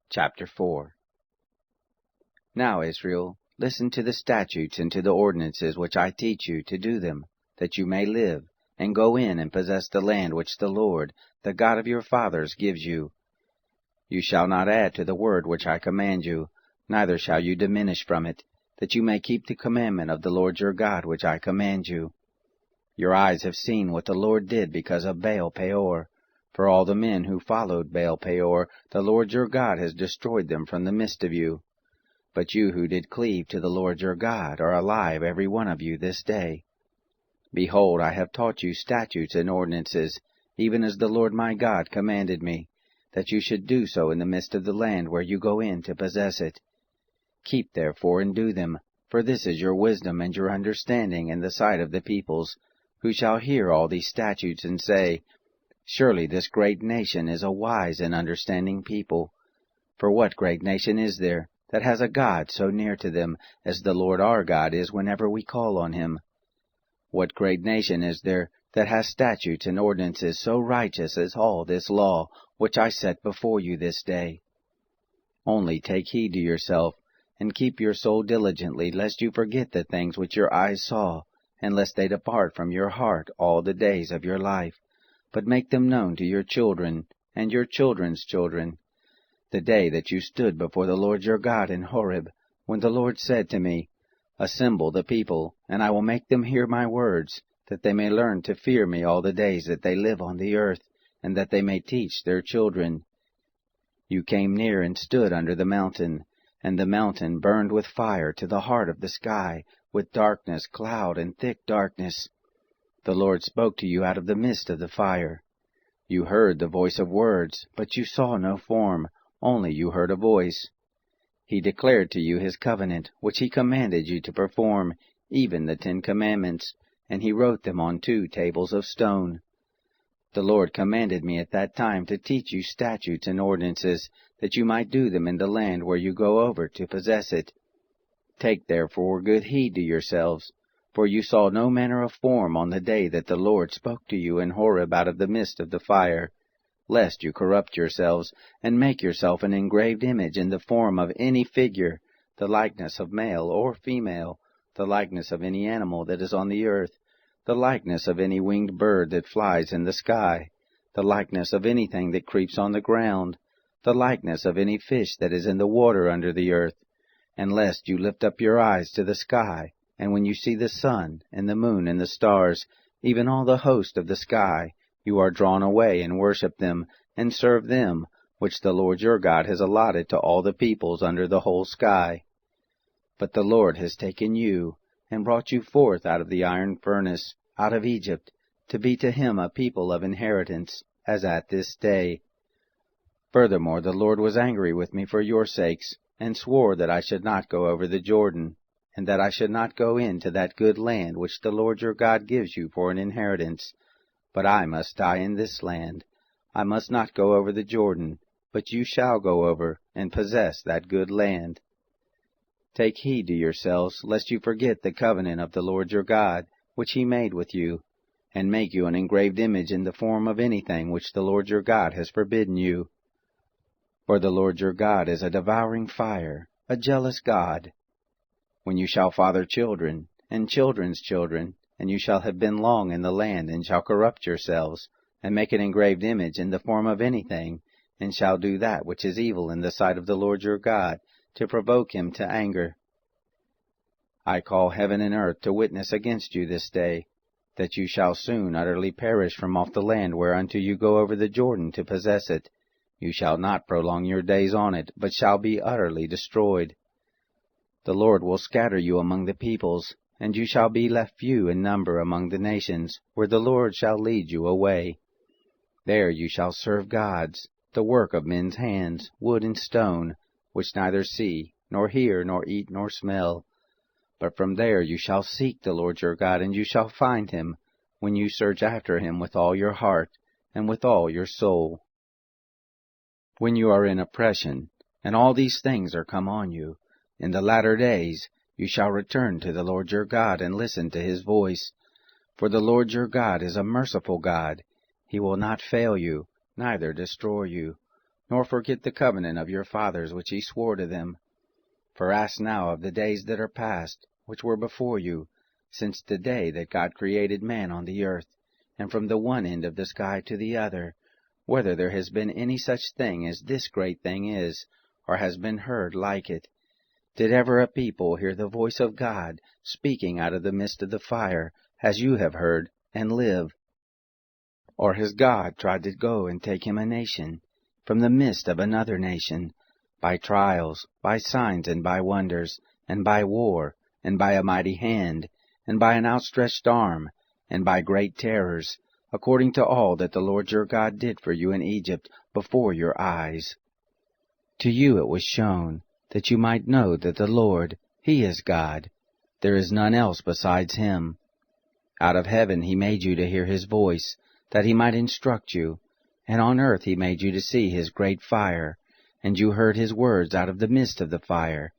Chapter 4. Now, Israel, listen to the statutes and to the ordinances which I teach you, to do them, that you may live, and go in and possess the land which the Lord, the God of your fathers, gives you. You shall not add to the word which I command you, neither shall you diminish from it, that you may keep the commandment of the Lord your God which I command you. Your eyes have seen what the Lord did because of Baal Peor. For all the men who followed Baal Peor, the Lord your God has destroyed them from the midst of you. But you who did cleave to the Lord your God are alive, every one of you, this day. Behold, I have taught you statutes and ordinances, even as the Lord my God commanded me, that you should do so in the midst of the land where you go in to possess it. Keep therefore and do them, for this is your wisdom and your understanding in the sight of the peoples, who shall hear all these statutes and say, Surely this great nation is a wise and understanding people. For what great nation is there that has a God so near to them as the Lord our God is whenever we call on him? What great nation is there that has statutes and ordinances so righteous as all this law which I set before you this day? Only take heed to yourself, and keep your soul diligently, lest you forget the things which your eyes saw, and lest they depart from your heart all the days of your life, but make them known to your children and your children's children, the day that you stood before the Lord your God in Horeb, when the Lord said to me, Assemble the people, and I will make them hear my words, that they may learn to fear me all the days that they live on the earth, and that they may teach their children. You came near and stood under the mountain, and the mountain burned with fire to the heart of the sky, with darkness, cloud, and thick darkness. The Lord spoke to you out of the midst of the fire. You heard the voice of words, but you saw no form, only you heard a voice. He declared to you his covenant, which he commanded you to perform, even the 10 Commandments, and he wrote them on 2 tables of stone. The Lord commanded me at that time to teach you statutes and ordinances, that you might do them in the land where you go over to possess it. Take therefore good heed to yourselves, for you saw no manner of form on the day that the Lord spoke to you in Horeb out of the midst of the fire, lest you corrupt yourselves, and make yourself an engraved image in the form of any figure, the likeness of male or female, the likeness of any animal that is on the earth, the likeness of any winged bird that flies in the sky, the likeness of anything that creeps on the ground, the likeness of any fish that is in the water under the earth, and lest you lift up your eyes to the sky, and when you see the sun, and the moon, and the stars, even all the host of the sky, you are drawn away and worship them, and serve them, which the Lord your God has allotted to all the peoples under the whole sky. But the Lord has taken you, and brought you forth out of the iron furnace, out of Egypt, to be to him a people of inheritance, as at this day. Furthermore, the Lord was angry with me for your sakes, and swore that I should not go over the Jordan, and that I should not go into that good land which the Lord your God gives you for an inheritance. But I must die in this land. I must not go over the Jordan, but you shall go over, and possess that good land. Take heed to yourselves, lest you forget the covenant of the Lord your God, which he made with you, and make you an engraved image in the form of anything which the Lord your God has forbidden you. For the Lord your God is a devouring fire, a jealous God. When you shall father children, and children's children, and you shall have been long in the land, and shall corrupt yourselves, and make an engraved image in the form of anything, and shall do that which is evil in the sight of the Lord your God, to provoke him to anger. I call heaven and earth to witness against you this day, that you shall soon utterly perish from off the land whereunto you go over the Jordan to possess it. You shall not prolong your days on it, but shall be utterly destroyed. The Lord will scatter you among the peoples, and you shall be left few in number among the nations, where the Lord shall lead you away. There you shall serve gods, the work of men's hands, wood and stone, which neither see, nor hear, nor eat, nor smell. But from there you shall seek the Lord your God, and you shall find him, when you search after him with all your heart, and with all your soul. When you are in oppression, and all these things are come on you, in the latter days you shall return to the Lord your God, and listen to his voice. For the Lord your God is a merciful God. He will not fail you, neither destroy you. nor forget the covenant of your fathers which he swore to them. For ask now of the days that are past, which were before you, since the day that God created man on the earth, and from the one end of the sky to the other, whether there has been any such thing as this great thing is, or has been heard like it. Did ever a people hear the voice of God speaking out of the midst of the fire, as you have heard, and live? Or has God tried to go and take him a nation from the midst of another nation, by trials, by signs, and by wonders, and by war, and by a mighty hand, and by an outstretched arm, and by great terrors, according to all that the Lord your God did for you in Egypt before your eyes? To you it was shown, that you might know that the Lord, he is God. There is none else besides him. Out of heaven he made you to hear his voice, that he might instruct you, and on earth he made you to see his great fire, and you heard his words out of the midst of the fire.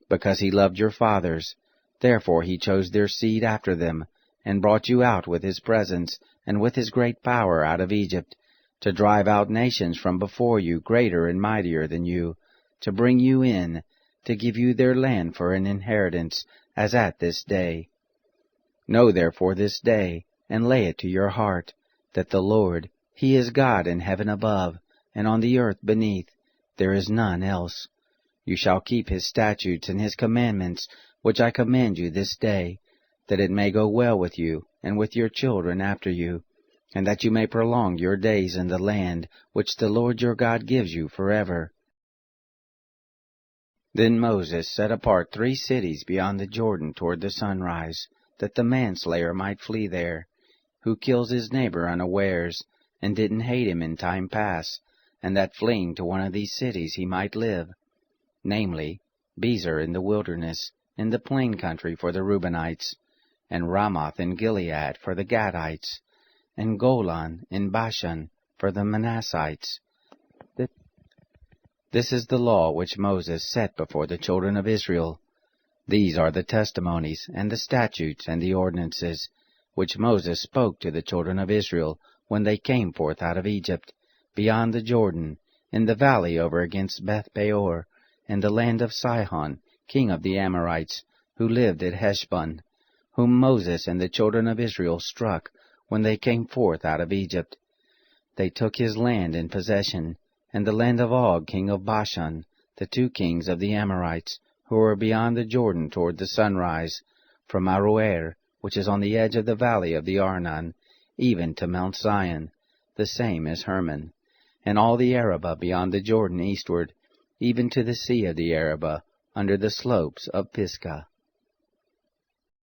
Because he loved your fathers, therefore he chose their seed after them, and brought you out with his presence, and with his great power out of Egypt, to drive out nations from before you greater and mightier than you, to bring you in, to give you their land for an inheritance, as at this day. Know therefore this day, and lay it to your heart, that the Lord, he is God in heaven above, and on the earth beneath. There is none else. You shall keep his statutes and his commandments, which I command you this day, that it may go well with you, and with your children after you, and that you may prolong your days in the land which the Lord your God gives you forever. Then Moses set apart 3 cities beyond the Jordan toward the sunrise, that the manslayer might flee there, who kills his neighbor unawares, and didn't hate him in time past, and that fleeing to one of these cities he might live, namely, Bezer in the wilderness, in the plain country for the Reubenites, and Ramoth in Gilead for the Gadites, and Golan in Bashan for the Manassites. This is the law which Moses set before the children of Israel. These are the testimonies, and the statutes, and the ordinances, which Moses spoke to the children of Israel when they came forth out of Egypt, beyond the Jordan, in the valley over against Beth-peor, in the land of Sihon, king of the Amorites, who lived at Heshbon, whom Moses and the children of Israel struck when they came forth out of Egypt. They took his land in possession, and the land of Og king of Bashan, the 2 kings of the Amorites, who were beyond the Jordan toward the sunrise, from Aroer, which is on the edge of the valley of the Arnon, even to Mount Zion, the same as Hermon, and all the Arabah beyond the Jordan eastward, even to the sea of the Arabah, under the slopes of Pisgah.